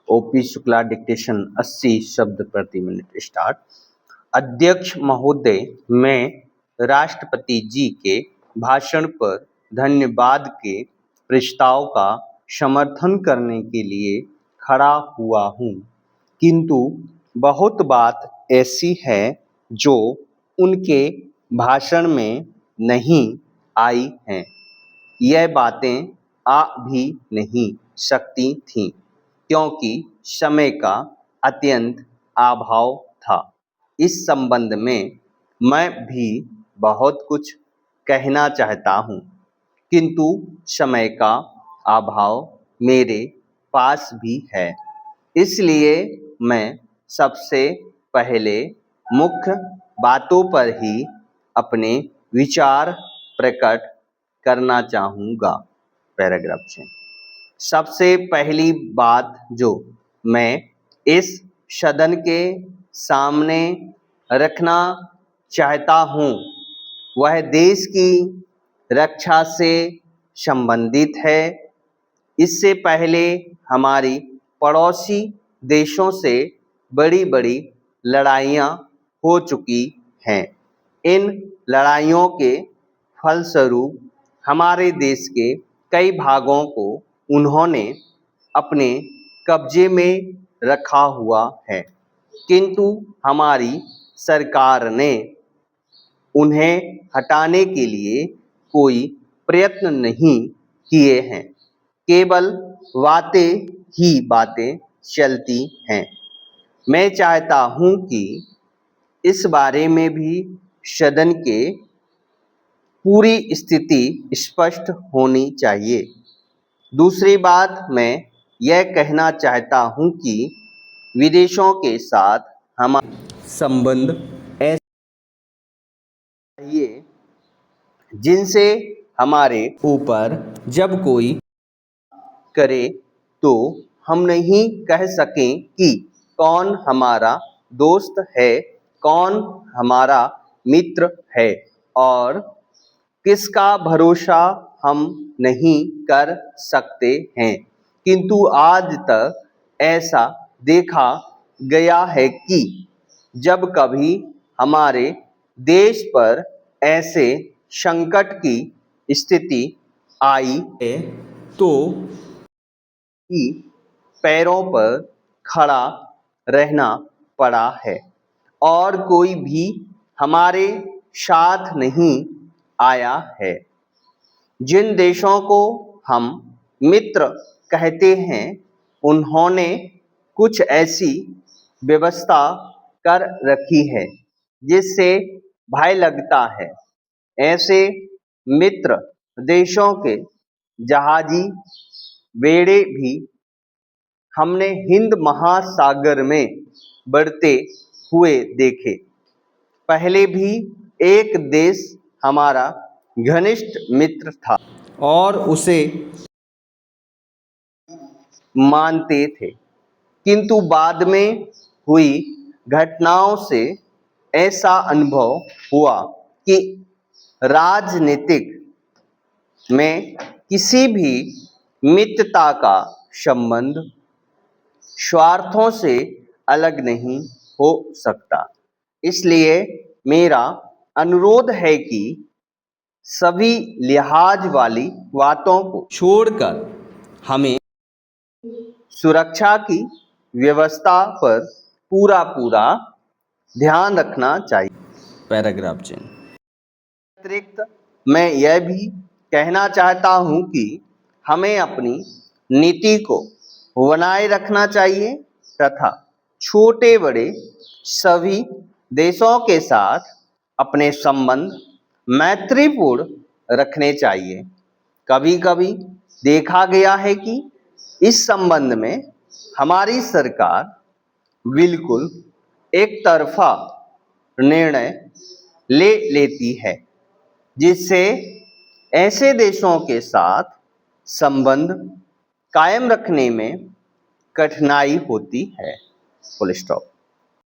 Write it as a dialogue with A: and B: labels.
A: OP Shukla dictation 80 शब्द प्रति minute start. अध्यक्ष महोदय, मैं राष्ट्रपति जी के भाषण पर धन्यवाद के प्रस्ताव का समर्थन करने के लिए खड़ा हुआ हूँ, किंतु बहुत बात ऐसी है जो उनके भाषण में नहीं आई हैं। यह बातें आ भी नहीं सकती थीं, क्योंकि समय का अत्यंत अभाव था। इस संबंध में मैं भी बहुत कुछ कहना चाहता हूँ, किंतु समय का अभाव मेरे पास भी है। इसलिए मैं सबसे पहले मुख्य बातों पर ही अपने विचार प्रकट करना चाहूँगा। पैराग्राफ 6। सबसे पहली बात जो मैं इस सदन के सामने रखना चाहता हूँ वह देश की रक्षा से संबंधित है। इससे पहले हमारी पड़ोसी देशों से बड़ी बड़ी लड़ाइयाँ हो चुकी हैं। इन लड़ाइयों के फलस्वरूप हमारे देश के कई भागों को उन्होंने अपने कब्जे में रखा हुआ है, किंतु हमारी सरकार ने उन्हें हटाने के लिए कोई प्रयत्न नहीं किए हैं। केवल बातें ही बातें चलती हैं। मैं चाहता हूं कि इस बारे में भी सदन के पूरी स्थिति स्पष्ट होनी चाहिए। दूसरी बात मैं यह कहना चाहता हूं कि विदेशों के साथ हमारे संबंध ऐसे चाहिए जिनसे हमारे ऊपर जब कोई करे तो हम नहीं कह सकें कि कौन हमारा दोस्त है, कौन हमारा मित्र है और किसका भरोसा हम नहीं कर सकते हैं। किंतु आज तक ऐसा देखा गया है कि जब कभी हमारे देश पर ऐसे संकट की स्थिति आई है तो ही पैरों पर खड़ा रहना पड़ा है और कोई भी हमारे साथ नहीं आया है। जिन देशों को हम मित्र कहते हैं उन्होंने कुछ ऐसी व्यवस्था कर रखी है जिससे भय लगता है। ऐसे मित्र देशों के जहाजी बेड़े भी हमने हिंद महासागर में बढ़ते हुए देखे। पहले भी एक देश हमारा घनिष्ठ मित्र था और उसे मानते थे, किंतु बाद में हुई घटनाओं से ऐसा अनुभव हुआ कि राजनीतिक में किसी भी मित्रता का संबंध स्वार्थों से अलग नहीं हो सकता। इसलिए मेरा अनुरोध है कि सभी लिहाज वाली बातों को छोड़कर हमें सुरक्षा की व्यवस्था पर पूरा ध्यान रखना चाहिए। पैराग्राफ चिन्ह। अतिरिक्त मैं यह भी कहना चाहता हूं कि हमें अपनी नीति को बनाए रखना चाहिए तथा छोटे बड़े सभी देशों के साथ अपने संबंध मैत्रीपूर्ण रखने चाहिए। कभी कभी देखा गया है कि इस संबंध में हमारी सरकार बिल्कुल एक तरफा निर्णय ले लेती है, जिससे ऐसे देशों के साथ संबंध कायम रखने में कठिनाई होती है। Full stop.